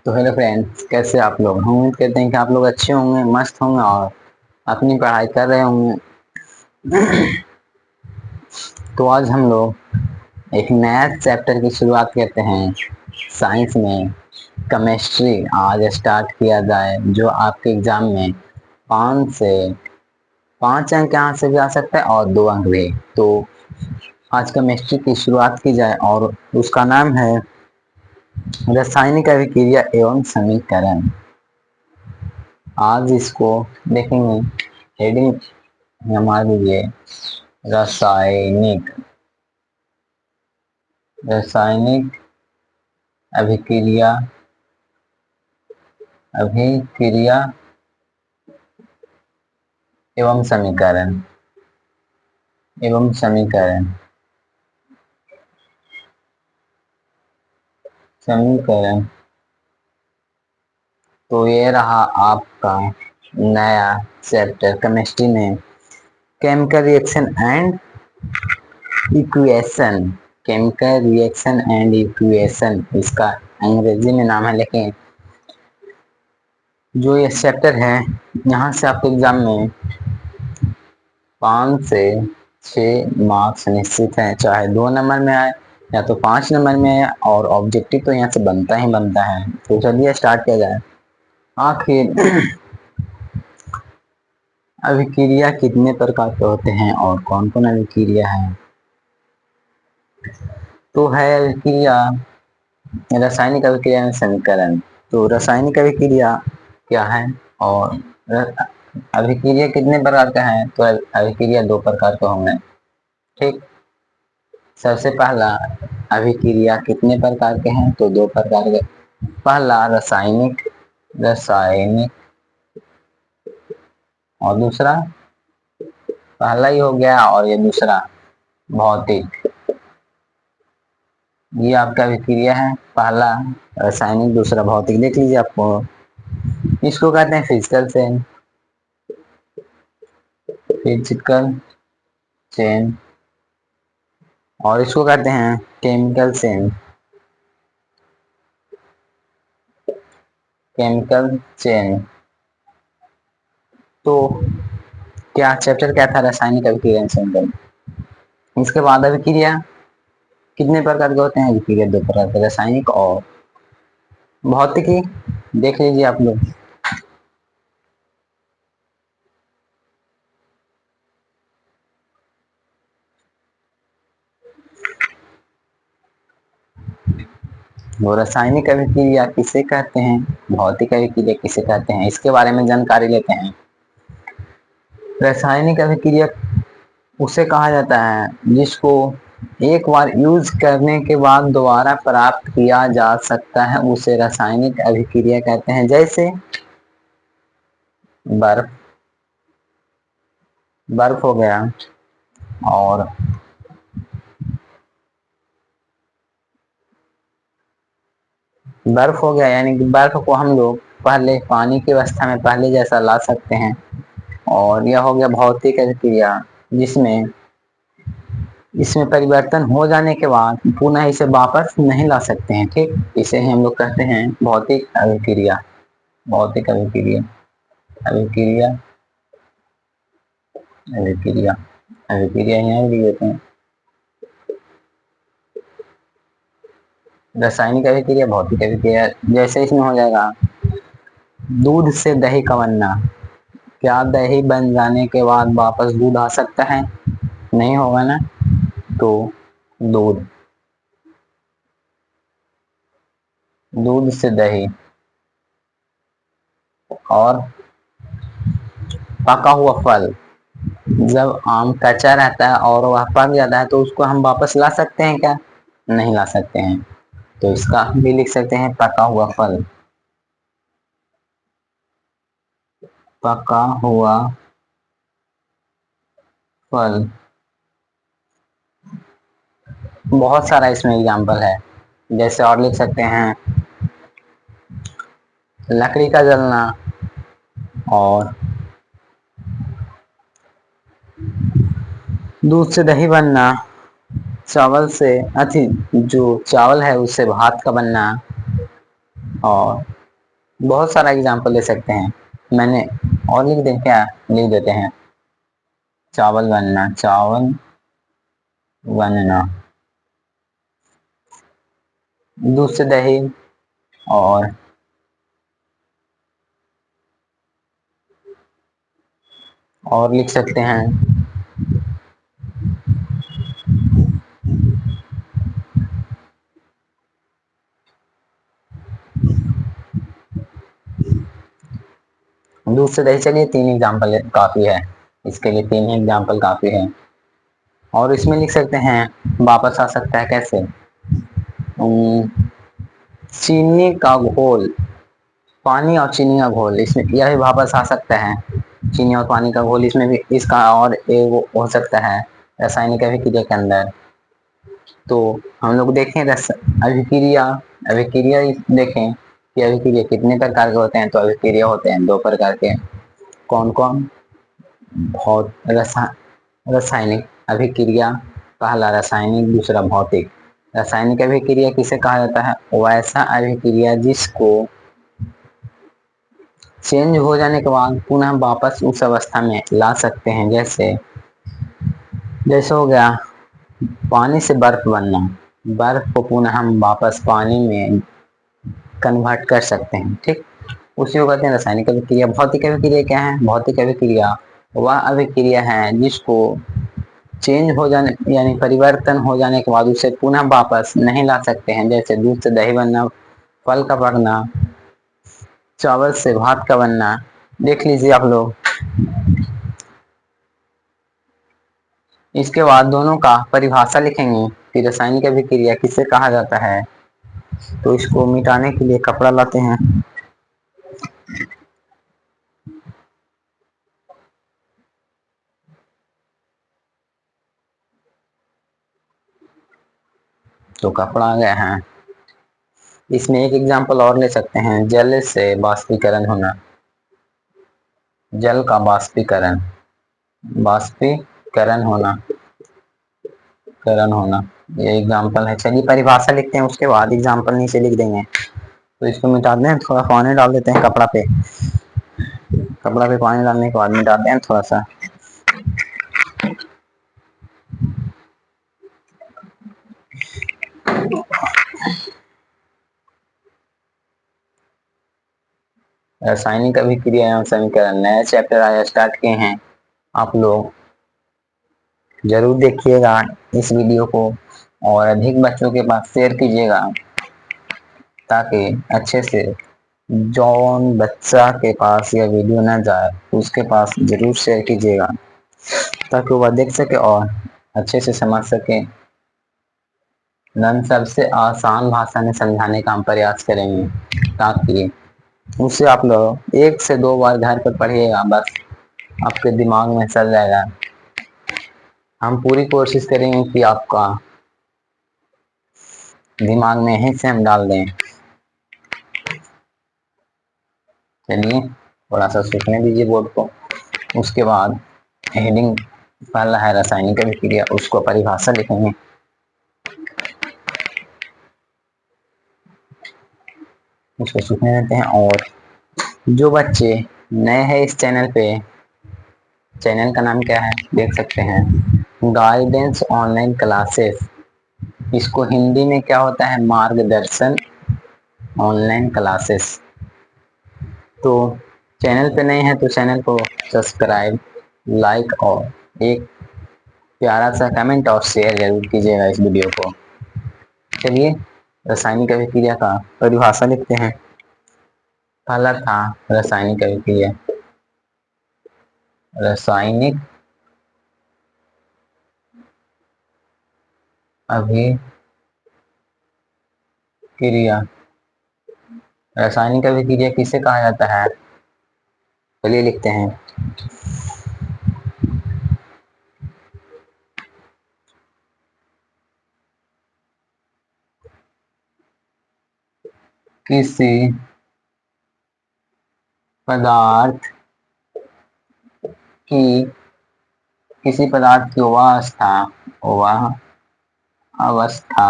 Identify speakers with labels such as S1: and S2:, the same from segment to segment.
S1: तो hello friends, कैसे आप लोग। हम उम्मीद करते हैं कि आप लोग अच्छे होंगे, मस्त होंगे और अपनी पढ़ाई कर रहे होंगे। तो आज हम लोग एक नया चैप्टर की शुरुआत करते हैं। साइंस में केमिस्ट्री आज स्टार्ट किया जाए, जो आपके एग्जाम में 5 अंक यहाँ से भी आ सकता है और 2 अंक भी। तो आज केमिस्ट्री की शुरुआत की जाए और उसका नाम है रासायनिक अभिक्रिया एवं समीकरण। आज इसको देखेंगे। हेडिंग हमारे लिए रासायनिक रासायनिक अभिक्रिया अभिक्रिया एवं समीकरण समीकरण। तो ये रहा आपका नया चैप्टर केमिस्ट्री में chemical reaction and equation. Chemical reaction and equation इसका अंग्रेजी में नाम है, लेकिन जो ये चैप्टर है यहाँ से आपके एग्जाम में 5 से 6 मार्क्स निश्चित है, चाहे 2 नंबर में आए या तो 5 नंबर में आए, और ऑब्जेक्टिव तो यहाँ से बनता ही बनता है। तो चलिए स्टार्ट किया जाए। आखिर अभिक्रिया कितने प्रकार के होते हैं और कौन कौन अभिक्रिया है। तो है अभिक्रिया रासायनिक अभिक्रिया में समीकरण। तो रासायनिक अभिक्रिया क्या है और अभिक्रिया कितने प्रकार का है। तो अभिक्रिया 2 प्रकार के होंगे। ठीक, सबसे पहला अभिक्रिया कितने प्रकार के हैं, तो 2 प्रकार के। पहला रासायनिक रासायनिक और दूसरा, पहला ही हो गया और ये दूसरा भौतिक। ये आपका अभिक्रिया है, पहला रासायनिक, दूसरा भौतिक। देख लीजिए आपको, इसको कहते हैं फिजिकल चेन और इसको कहते हैं केमिकल चेन। तो क्या चैप्टर क्या था, रासायनिक अभिक्रिया समीकरण। इसके बाद अभिक्रिया कितने प्रकार के होते हैं, अभिक्रिया 2 प्रकार के, रासायनिक और भौतिकी। देख लीजिए आप लोग। वो रासायनिक अभिक्रिया किसे कहते हैं, भौतिक अभिक्रिया किसे कहते हैं, इसके बारे में जानकारी लेते हैं। रासायनिक अभिक्रिया उसे कहा जाता है जिसको एक बार यूज करने के बाद दोबारा प्राप्त किया जा सकता है, उसे रासायनिक अभिक्रिया कहते हैं। जैसे बर्फ बर्फ हो गया, और बर्फ हो गया यानी कि बर्फ को हम लोग पहले पानी की अवस्था में पहले जैसा ला सकते हैं। और यह हो गया भौतिक अभिक्रिया, जिसमें इसमें परिवर्तन हो जाने के बाद पुनः इसे वापस नहीं ला सकते हैं। ठीक, इसे ही हम लोग कहते हैं भौतिक अभिक्रिया। भौतिक अभिक्रिया अभिक्रिया अभिक्रिया अभिक्रिया यहाँ भी देते हैं। रासायनिक अभिक्रिया, भौतिक अभिक्रिया। जैसे इसमें हो जाएगा दूध से दही का बनना। क्या दही बन जाने के बाद वापस दूध आ सकता है, नहीं होगा ना। तो दूध दूध से दही। और पका हुआ फल, जब आम कच्चा रहता है और वह पक जाता है तो उसको हम वापस ला सकते हैं क्या, नहीं ला सकते हैं। तो इसका हम भी लिख सकते हैं पका हुआ फल। पका हुआ फल, बहुत सारा इसमें एग्जाम्पल है। जैसे और लिख सकते हैं लकड़ी का जलना, और दूध से दही बनना, चावल से अथी जो चावल है उससे भात का बनना, और बहुत सारा एग्जाम्पल दे सकते हैं। मैंने और लिख दे क्या, लिख देते हैं चावल बनना, चावल बनना, दूध से दही, और लिख सकते हैं दूध से दही। चलिए 3 एग्जाम्पल काफी है, इसके लिए 3 ही एग्जाम्पल काफी है। और इसमें लिख सकते हैं वापस आ सकता है कैसे, चीनी का घोल, पानी और चीनी का घोल, इसमें यह भी वापस आ सकता है। चीनी और पानी का घोल, इसमें भी इसका और एक वो हो सकता है रासायनिक अभिक्रिया के अंदर। तो हम लोग देखें अभिक्रिया, अभिक्रिया देखें कि अभिक्रिया कितने प्रकार के होते हैं। तो अभिक्रिया होते हैं 2 प्रकार के। कौन कौन? भौत रासायनिक अभिक्रिया, पहला रासायनिक, दूसरा भौतिक। रासायनिक अभिक्रिया किसे कहा जाता है? वैसा अभिक्रिया जिसको चेंज हो जाने के बाद पुनः वापस उस अवस्था में ला सकते हैं। जैसे जैसे हो गया पानी से बर्फ बनना, बर्फ को पुनः हम वापस पानी में कन्वर्ट कर सकते हैं। ठीक, उसी को कहते हैं रासायनिक अभिक्रिया। भौतिक अभिक्रिया क्या है? भौतिक अभिक्रिया वह अभिक्रिया है जिसको चेंज हो जाने यानी परिवर्तन हो जाने के बाद उसे पुनः वापस नहीं ला सकते हैं। जैसे दूध से दही बनना, फल का पकना, चावल से भात का बनना। देख लीजिए आप लोग। इसके बाद दोनों का परिभाषा लिखेंगे कि रासायनिक अभिक्रिया किसे कहा जाता है। तो इसको मिटाने के लिए कपड़ा लाते हैं। तो कपड़ा आ गया है। इसमें एक एग्जांपल और ले सकते हैं, जल से बाष्पीकरण होना, जल का बाष्पीकरण, बाष्पीकरण होना, करण होना, ये एग्जांपल है। चलिए परिभाषा लिखते हैं, उसके बाद एग्जांपल नीचे लिख देंगे। तो इसको मिटा दें, थोड़ा पानी डाल देते हैं कपड़ा पे। कपड़ा पे पानी डालने के बाद मिटाते हैं थोड़ा सा। रासायनिक अभिक्रिया एवं समीकरण नए चैप्टर आया स्टार्ट किए हैं। आप लोग जरूर देखिएगा इस वीडियो को और अधिक बच्चों के पास शेयर कीजिएगा, ताकि अच्छे से जौन बच्चा के पास यह वीडियो न जाए उसके पास जरूर शेयर कीजिएगा, ताकि वह देख सके और अच्छे से समझ सके। हम सबसे आसान भाषा में समझाने का हम प्रयास करेंगे, ताकि उसे आप लोग 1 से 2 बार घर पर पढ़िएगा, बस आपके दिमाग में चल जाएगा। हम पूरी कोशिश करेंगे कि आपका दिमाग में यहीं से हम डाल दें। चलिए थोड़ा सा सूखने दीजिए बोर्ड को। उसके बाद हेडिंग पहला है रासायनिक अभिक्रिया, उसको परिभाषा लिखेंगे। उसको सूखने देते हैं। और जो बच्चे नए हैं इस चैनल पे, चैनल का नाम क्या है देख सकते हैं, गाइडेंस ऑनलाइन क्लासेस। इसको हिंदी में क्या होता है? मार्गदर्शन ऑनलाइन क्लासेस। तो चैनल पे नए हैं तो चैनल को सब्सक्राइब, लाइक और एक प्यारा सा कमेंट और शेयर जरूर कीजिएगा इस वीडियो को। चलिए रासायनिक अभिक्रिया का परिभाषा लिखते हैं। पहला था रासायनिक अभिक्रिया, रासायनिक अभिक्रिया, रासायनिक अभिक्रिया किसे कहा जाता है? चलिए लिखते हैं, किसी पदार्थ की, किसी पदार्थ की वह अवस्था, वह अवस्था,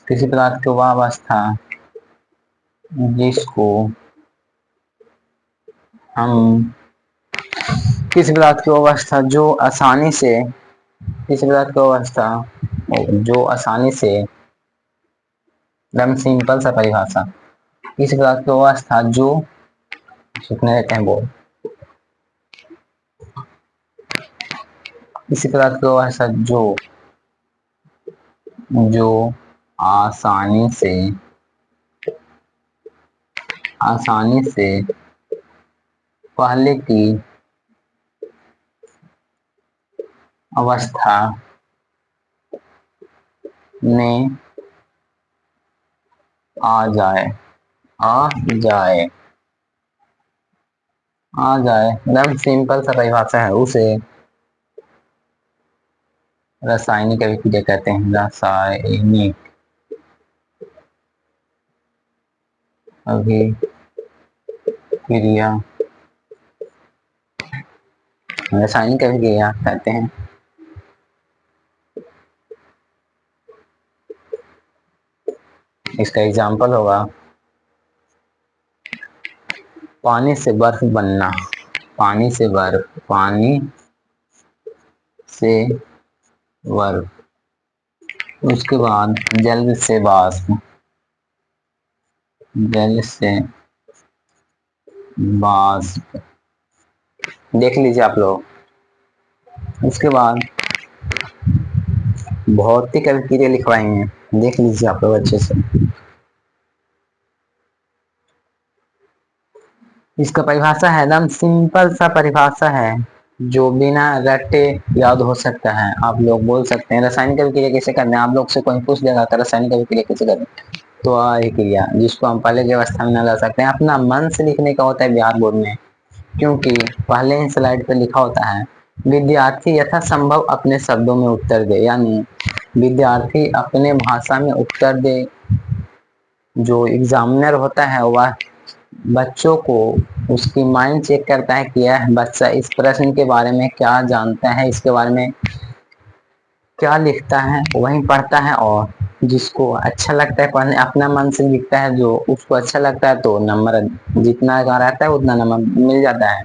S1: किसी पदार्थ की वह अवस्था जिसको हम, किसी पदार्थ की अवस्था जो आसानी से, किसी पदार्थ की अवस्था जो आसानी से, एकदम सिंपल सा परिभाषा, किसी पदार्थ की अवस्था जो, सुखने देते हैं बोल, किसी पदार्थ की अवस्था जो, जो आसानी से, आसानी से पहले की अवस्था में आ जाए, आ जाए, आ जाए, एकदम सिंपल सा परिभाषा है, उसे रासायनिक अभिक्रिया कहते हैं। रासायनिक अभिक्रिया, रासायनिक अभिक्रिया कहते हैं। इसका एग्जाम्पल होगा पानी से बर्फ बनना, पानी से बर्फ, पानी से बर्फ, उसके बाद जल से वाष्प, जल से वाष्प, देख लीजिए आप लोग। उसके बाद भौतिक अभिक्रिया लिखवाएंगे, देख लीजिए आप लोग अच्छे से। इसका परिभाषा है, एकदम सिंपल सा परिभाषा है जो बिना रटे याद हो सकता है। आप लोग बोल सकते हैं रासायनिक अभिक्रिया कैसे करना है, आप लोग से कोई पूछ देगा तो रासायनिक अभिक्रिया कैसे करना है, तो अभिक्रिया जिसको हम पहले की अवस्था में न ला सकते हैं, अपना मन से लिखने का होता है बिहार बोर्ड में, क्योंकि पहले ही स्लाइड पे लिखा होता है विद्यार्थी यथासंभव अपने शब्दों में उत्तर दे, यानी विद्यार्थी अपने भाषा में उत्तर दे। जो एग्जामिनर होता है वह बच्चों को, उसकी माइंड चेक करता है कि यह बच्चा इस प्रश्न के बारे में क्या जानता है, इसके बारे में क्या लिखता है, वही पढ़ता है, और जिसको अच्छा लगता है पढ़ने अपना मन से लिखता है, जो उसको अच्छा लगता है तो नंबर जितना का रहता है उतना नंबर मिल जाता है।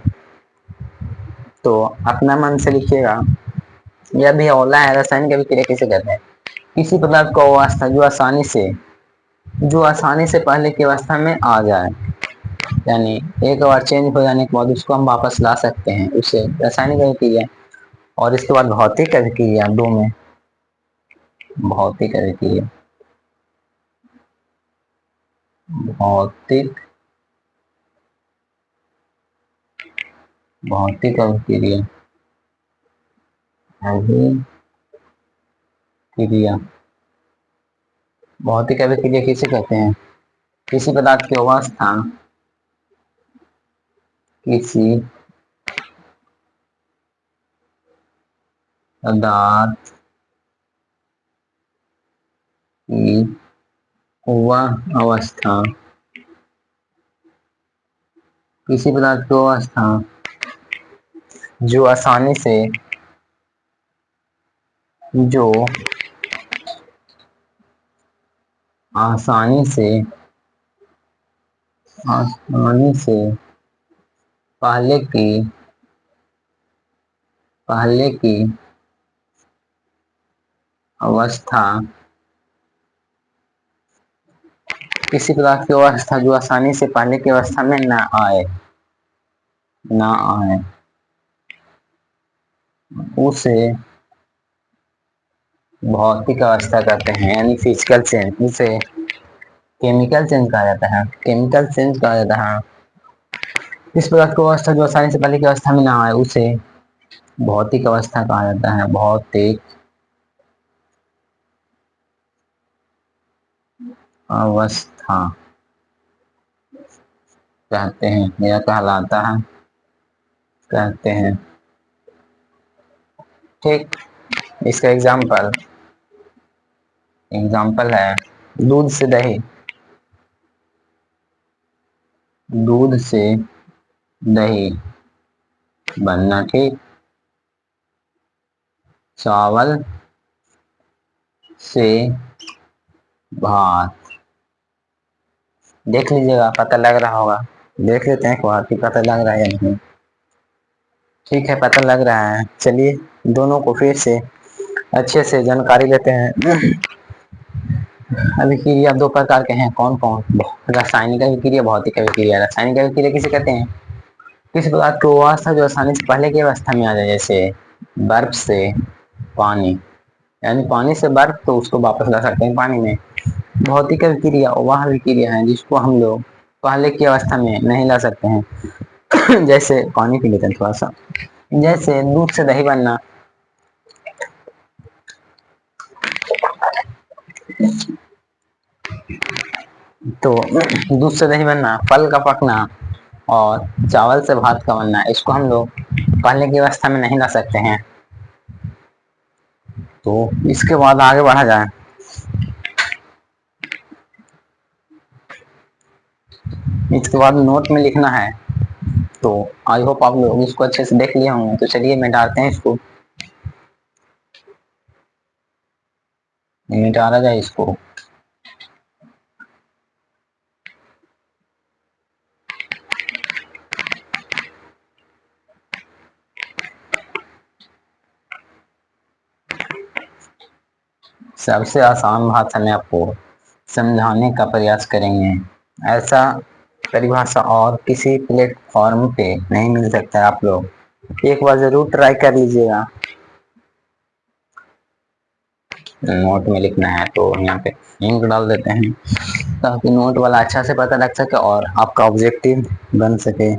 S1: तो अपना मन से लिखिएगा। यह भी औला है, रासायनिक अभिक्रिया कैसे करते हैं, किसी पदार्थ को अवस्था जो आसानी से, जो आसानी से पहले की अवस्था में आ जाए, यानी एक बार चेंज हो जाने के बाद उसको हम वापस ला सकते हैं, उसे रासायनिक अभिक्रिया। और इसके बाद भौतिक अभिक्रिया, दो में भौतिक अभिक्रिया, भौतिक, भौतिक अभिक्रिया, अभिक्रिया, भौतिक अभिक्रिया किसे कहते हैं, किसी पदार्थ की अवस्था, किसी पदार्थ की वह अवस्था, किसी पदार्थ की अवस्था जो आसानी से, जो आसानी से, आसानी से पहले की, पहले की अवस्था, किसी पदार्थ की अवस्था जो आसानी से पहले की अवस्था में न आए, न आए, उसे भौतिक अवस्था कहते हैं, यानी फिजिकल चेंज। उसे केमिकल चेंज कहा जाता है, केमिकल चेंज कहा जाता है। इस पदार्थ की अवस्था जो आसानी से पहले की अवस्था में न आए उसे भौतिक अवस्था कहा जाता है, भौतिक अवस्था कहते हैं या कहलाता है, कहते हैं। ठीक, इसका एग्जाम्पल, एग्जाम्पल है दूध से दही, दूध से दही, बनना, ठीक। चावल से भात, देख लीजिएगा, पता लग रहा होगा। देख लेते हैं कि पता लग रहा है या नहीं। ठीक है, पता लग रहा है। चलिए दोनों को फिर से अच्छे से जानकारी लेते हैं। अभिक्रिया दो प्रकार के हैं, कौन कौन? रासायनिक अभिक्रिया, भौतिक अभिक्रिया। रासायनिक अभिक्रिया किसे कहते हैं? किसी पदार्थ की अवस्था जो आसानी से पहले की अवस्था में आ जाए, जैसे बर्फ से पानी, यानी पानी से बर्फ, तो उसको वापस ला सकते हैं पानी में। भौतिक अभिक्रिया वह अभिक्रिया है जिसको हम लोग पहले की अवस्था में नहीं ला सकते हैं। जैसे पानी पी लेते हैं थोड़ा सा, जैसे दूध से दही बनना। तो दूध से दही बनना, फल का पकना और चावल से भात का बनना, इसको हम लोग पहले की अवस्था में नहीं ला सकते हैं। तो इसके बाद आगे बढ़ा जाए। इसके बाद नोट में लिखना है। तो आई होप आप लोग इसको अच्छे से देख लिए होंगे। तो चलिए मिटाते हैं इसको, मिटाना जाए इसको। सबसे आसान भाषा में आपको समझाने का प्रयास करेंगे। ऐसा परिभाषा और किसी प्लेटफॉर्म पे नहीं मिल सकता है। आप लोग एक बार जरूर ट्राई कर लीजिएगा। नोट में लिखना है तो यहाँ पे इंक डाल देते हैं, ताकि नोट वाला अच्छा से पता लग सके और आपका ऑब्जेक्टिव बन सके।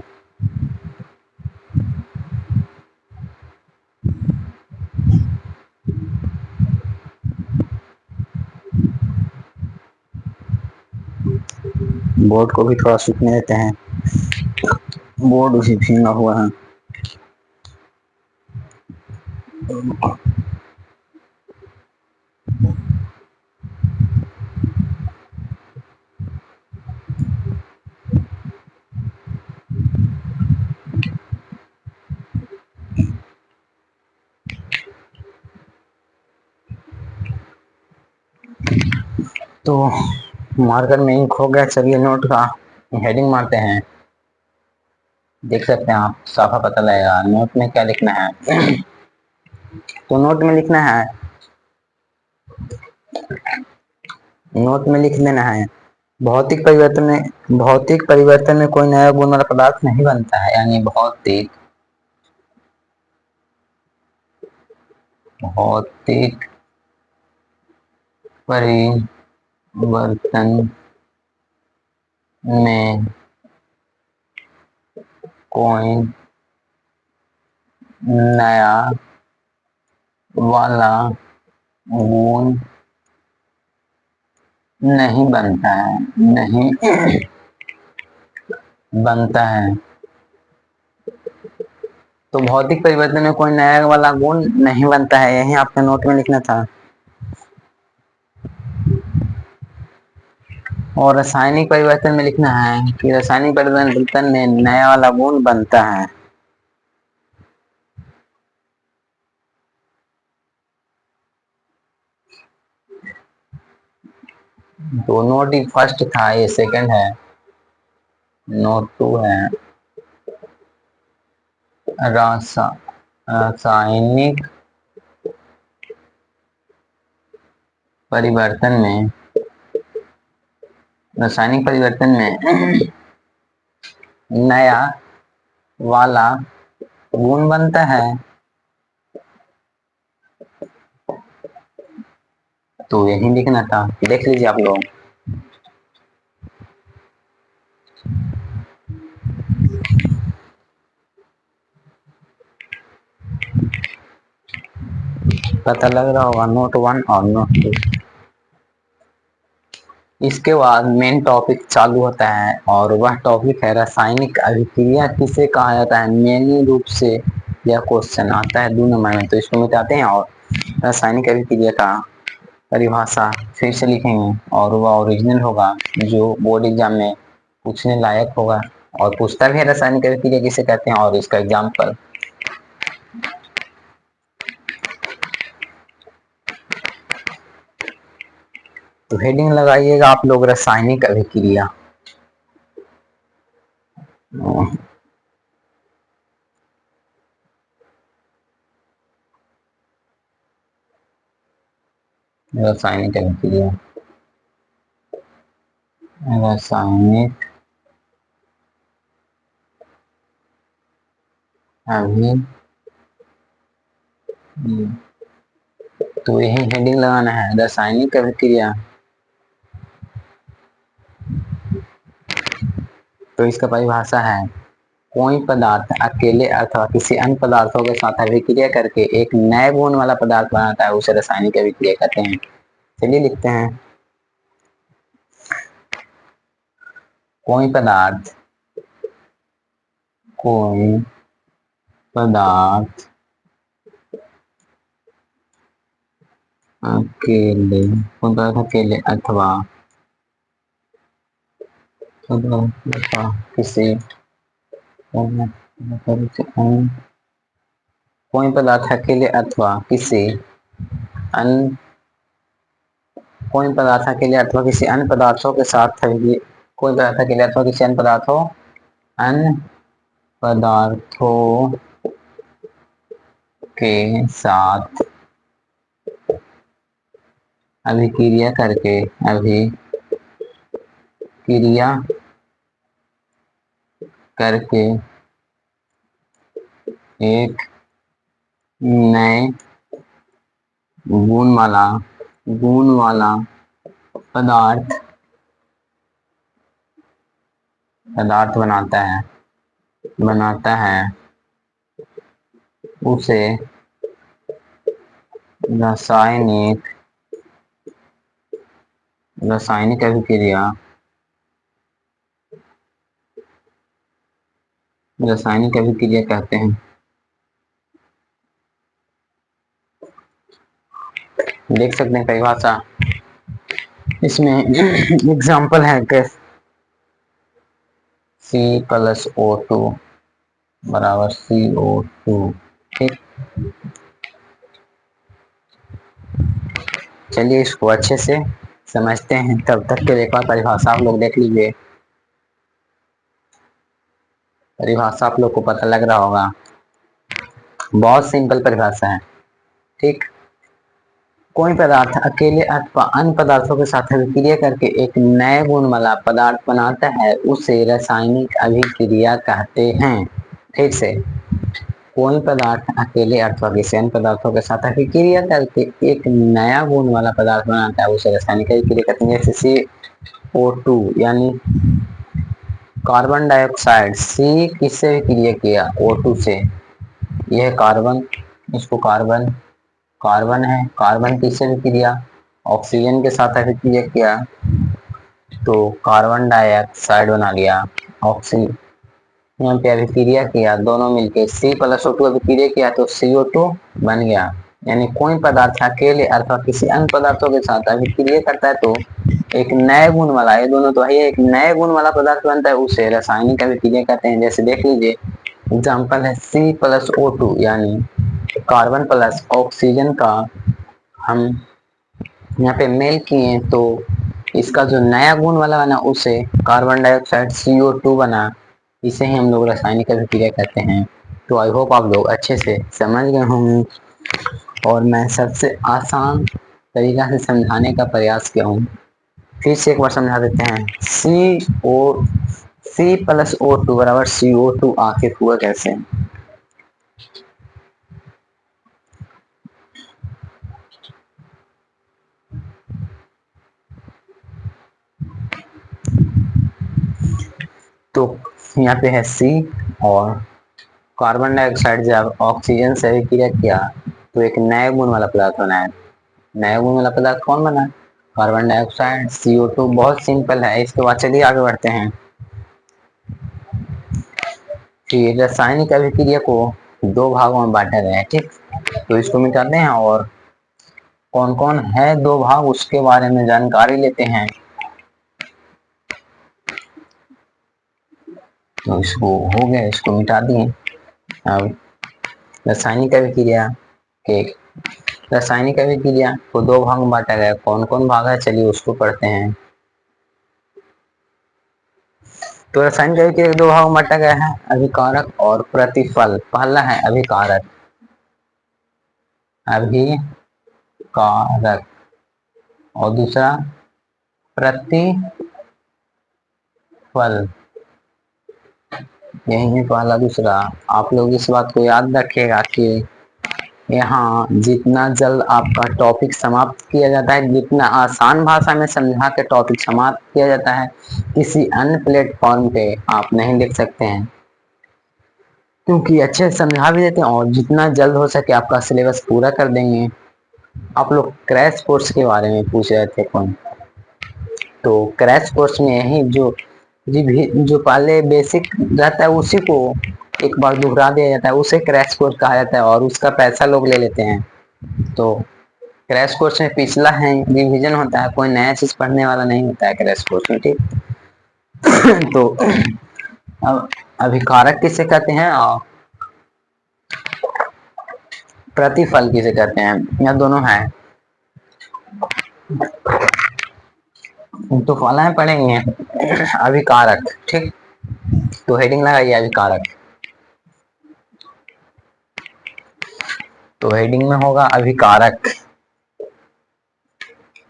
S1: बोर्ड को भी थोड़ा सूखने देते हैं, बोर्ड उसी भींगा हुआ है। तो मार्कर में इंक हो गया। चलिए नोट का हेडिंग मारते हैं। देख सकते हैं आप, साफा पता लगेगा नोट में क्या लिखना है। तो नोट में लिखना है, नोट में लिख लेना है, भौतिक परिवर्तन में कोई नया गुण वाला पदार्थ नहीं बनता है। यानी भौतिक परिवर्तन में कोई नया वाला गुण नहीं बनता है, नहीं बनता है। तो भौतिक परिवर्तन में कोई नया वाला गुण नहीं बनता है, यही आपके नोट में लिखना था। और रासायनिक परिवर्तन में लिखना है कि रासायनिक परिवर्तन में नया वाला गुण बनता है। तो नोट ही फर्स्ट था, ये सेकंड है, नोट टू है। रासायनिक परिवर्तन में, रासायनिक परिवर्तन में नया वाला गुण बनता है। तो यही लिखना था, देख लीजिए आप लोग। पता लग रहा होगा, नोट वन और नोट टू। इसके बाद मेन टॉपिक चालू होता है और वह टॉपिक है रासायनिक अभिक्रिया किसे कहा जाता है। मेन रूप से यह क्वेश्चन आता है 2 नंबर में, तो इसको मिटाते हैं और रासायनिक अभिक्रिया का परिभाषा फिर से लिखेंगे और वह ओरिजिनल होगा, जो बोर्ड एग्जाम में पूछने लायक होगा। और पूछता भी है रासायनिक अभिक्रिया किसे कहते हैं और इसका एग्जाम्पल तो हेडिंग लगाइएगा आप लोग रासायनिक अभिक्रिया। रासायनिक अभिक्रिया, रासायनिक अभिक्रिया, तो यही हेडिंग लगाना है, रासायनिक अभिक्रिया। तो इसका परिभाषा है, कोई पदार्थ अकेले अथवा किसी अन्य पदार्थों के साथ अभिक्रिया करके एक नए गुण वाला पदार्थ बनाता है, उसे रासायनिक अभिक्रिया कहते हैं। चलिए लिखते हैं, कोई पदार्थ, कोई पदार्थ अकेले, कोई पदार्थ अकेले अथवा किसी कोई पदार्थ अकेले अथवा किसी अन्य, कोई पदार्थ अकेले अथवा किसी अन्य पदार्थों के साथ, कोई पदार्थ अकेले अथवा किसी अन्य पदार्थों के साथ अभिक्रिया करके, अभिक्रिया करके एक नए गुण वाला पदार्थ बनाता है, उसे रासायनिक अभिक्रिया कहते हैं। देख सकते हैं परिभाषा, इसमें एग्जाम्पल है कि C+O2 बराबर CO2। ठीक, चलिए इसको अच्छे से समझते हैं। तब तक के एक बार परिभाषा आप लोग देख लीजिए, परिभाषा आप लोग को पता लग रहा होगा, बहुत सिंपल परिभाषा है। ठीक, कोई पदार्थ अकेले अथवा अन्य पदार्थों के साथ अभिक्रिया करके एक नए गुण वाला पदार्थ बनाता है, उसे रासायनिक अभिक्रिया कहते हैं। ठीक से, कोई पदार्थ अकेले अथवा किसी अन्य पदार्थों के साथ अभिक्रिया करके एक नया गुण वाला पदार्थ बनाता है, उसे रासायनिक अभिक्रिया कहते हैं। जैसे CO2 यानी कार्बन डाइऑक्साइड, C किससे अभिक्रिया किया? O2 से। यह कार्बन, इसको कार्बन है, कार्बन किससे अभिक्रिया? ऑक्सीजन के साथ अभिक्रिया किया तो कार्बन डाइऑक्साइड बना लिया। ऑक्सीजन यहाँ पे अभिक्रिया किया, दोनों मिलके C+O2 अभिक्रिया किया तो CO2 बन गया। यानी कोई पदार्थ अकेले अथवा किसी अन्य पदार्थों के साथ अभिक्रिया करता है तो एक नए गुण वाला, ये दोनों तो है, एक नए गुण वाला पदार्थ बनता है, उसे रासायनिक अभिक्रिया कहते हैं। जैसे देख लीजिए एग्जाम्पल है, C+O2 यानी कार्बन प्लस ऑक्सीजन का हम यहाँ पे मेल किए तो इसका जो नया गुण वाला बना उसे कार्बन डाइऑक्साइड CO2 बना। इसे ही हम लोग रासायनिक अभिक्रिया कहते हैं। तो आई होप आप लोग अच्छे से समझ गए होंगे, और मैं सबसे आसान तरीका से समझाने का प्रयास किया हूँ। फिर से एक बार समझा देते हैं, C+O2 बराबर CO2 आखिर हुआ कैसे? तो यहाँ पे है C, और कार्बन डाइऑक्साइड जब ऑक्सीजन से अभिक्रिया किया तो एक नए गुण वाला पदार्थ बना है। नया गुण वाला पदार्थ कौन बना? Carbon dioxide, CO2। बहुत सिंपल है। इसके बाद चलिए आगे बढ़ते हैं। फिर रासायनिक अभिक्रिया को दो भागों में बांटा गया है। ठीक, तो इसको मिटाते हैं और कौन कौन है दो भाग उसके बारे में जानकारी लेते हैं। तो इसको हो गया, इसको मिटा दिए। अब रासायनिक अभिक्रिया के रासायनिक अभिक्रिया को दो भाग में बांटा गया, कौन कौन भाग है चलिए उसको पढ़ते हैं। तो रासायनिक अभिक्रिया के दो भाग में बांटा गया है, अभिकारक और प्रतिफल। पहला है अभिकारक, अभिकारक, और दूसरा प्रतिफल। यही है पहला दूसरा। आप लोग इस बात को याद रखिएगा कि यहाँ जितना जल्द आपका टॉपिक समाप्त किया जाता है, जितना आसान भाषा में समझा के टॉपिक समाप्त किया जाता है, किसी अन्य प्लेटफॉर्म पे आप नहीं देख सकते हैं, क्योंकि अच्छे से समझा भी देते हैं और जितना जल्द हो सके आपका सिलेबस पूरा कर देंगे। आप लोग क्रैश कोर्स के बारे में पूछ रहे थे कौन, तो क्रैश कोर्स में यही जो पहले बेसिक रहता है उसी को एक बार दोहरा दिया जाता है, उसे क्रैश कोर्स कहा जाता है और उसका पैसा लोग ले लेते हैं। तो क्रैश कोर्स में पिछला है रिवीजन होता है, कोई नया चीज पढ़ने वाला नहीं होता है क्रैश कोर्स में, ठीक। तो अब अभिकारक किसे कहते हैं और प्रतिफल किसे कहते हैं, यह दोनों है। तो पहला है पढ़ेंगे अभिकारक, ठीक। तो हेडिंग लगाइए अभिकारक। तो हेडिंग में होगा अभिकारक,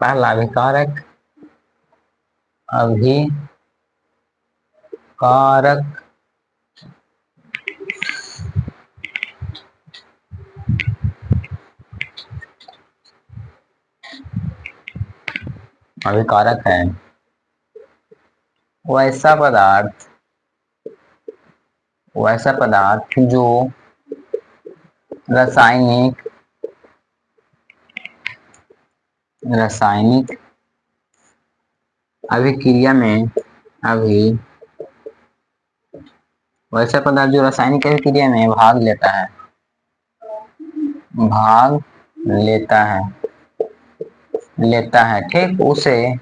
S1: पहला अभिकारक, अभिकारक, अभिकारक है वैसा पदार्थ जो रासायनिक अभिक्रिया में वैसा पदार्थ जो रासायनिक अभिक्रिया में भाग लेता है, ठीक, उसे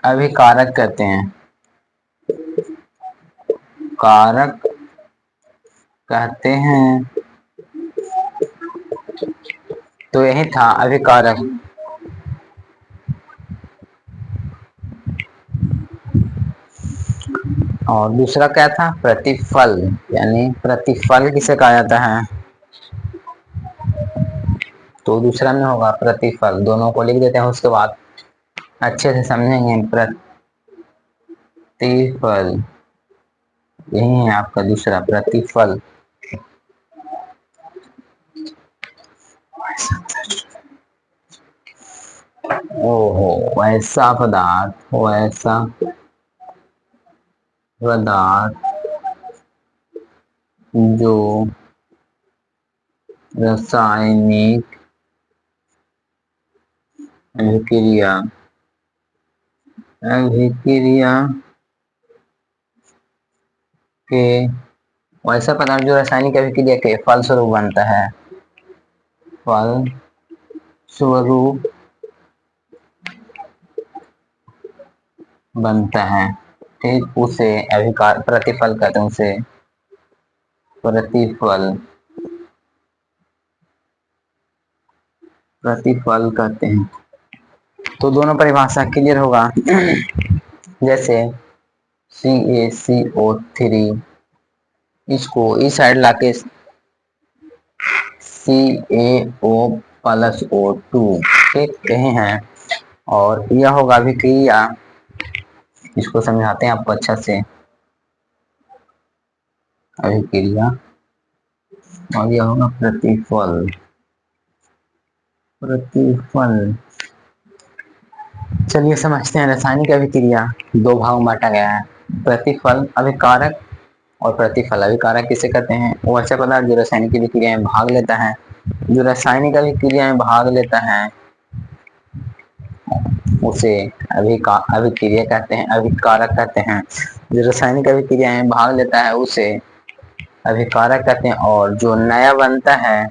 S1: अभिकारक कहते हैं, कारक कहते हैं। तो यही था अभिकारक। और दूसरा क्या था, प्रतिफल, यानी प्रतिफल किसे कहा जाता है, तो दूसरा में होगा प्रतिफल। दोनों को लिख देते हैं, उसके बाद अच्छे से समझेंगे। प्रतिफल, यही है आपका दूसरा प्रतिफल। ओहो, वैसा पदार्थ जो रासायनिक अभिक्रिया के वैसा पदार्थ जो रासायनिक अभिक्रिया के फलस्वरूप बनता है, ठीक, उसे प्रतिफल कहते हैं, उसे प्रतिफल कहते हैं। तो दोनों परिभाषा क्लियर होगा। जैसे CaCO3, इसको इस साइड लाके CaO+O2, ठीक, यही है। और यह होगा अभिक्रिया, इसको समझाते हैं आपको अच्छा से, अभिक्रिया, और यह होगा प्रतिफल। चलिए समझते हैं। रासायनिक अभिक्रिया दो भाग में बांटा गया है, प्रतिफल, अभिकारक और प्रतिफल। अभिकारक किसे कहते हैं, वो ऐसा पदार्थ जो रासायनिक अभिक्रिया में भाग लेता है, उसे अभिक्रिया कहते हैं, अभिकारक कहते हैं। जो रासायनिक अभिक्रिया में भाग लेता है उसे अभिकारक कहते हैं, और जो नया बनता है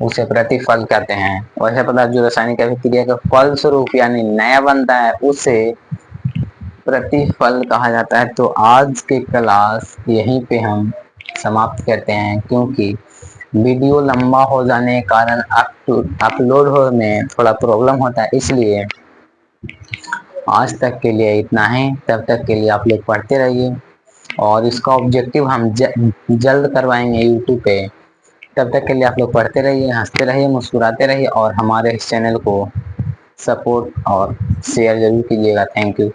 S1: उसे प्रतिफल कहते हैं। वैसे पदार्थ जो रासायनिक अभिक्रिया के फल स्वरूप यानी नया बनता है उसे प्रतिफल कहा जाता है। तो आज के क्लास यहीं पे हम समाप्त करते हैं, क्योंकि वीडियो लंबा हो जाने के कारण अपलोड होने में थोड़ा प्रॉब्लम होता है, इसलिए आज तक के लिए इतना ही। तब तक के लिए आप लोग पढ़ते रहिए और इसका ऑब्जेक्टिव हम जल्द करवाएंगे यूट्यूब पे। तब तक के लिए आप लोग पढ़ते रहिए, हंसते रहिए, मुस्कुराते रहिए और हमारे इस चैनल को सपोर्ट और शेयर जरूर कीजिएगा। Thank you.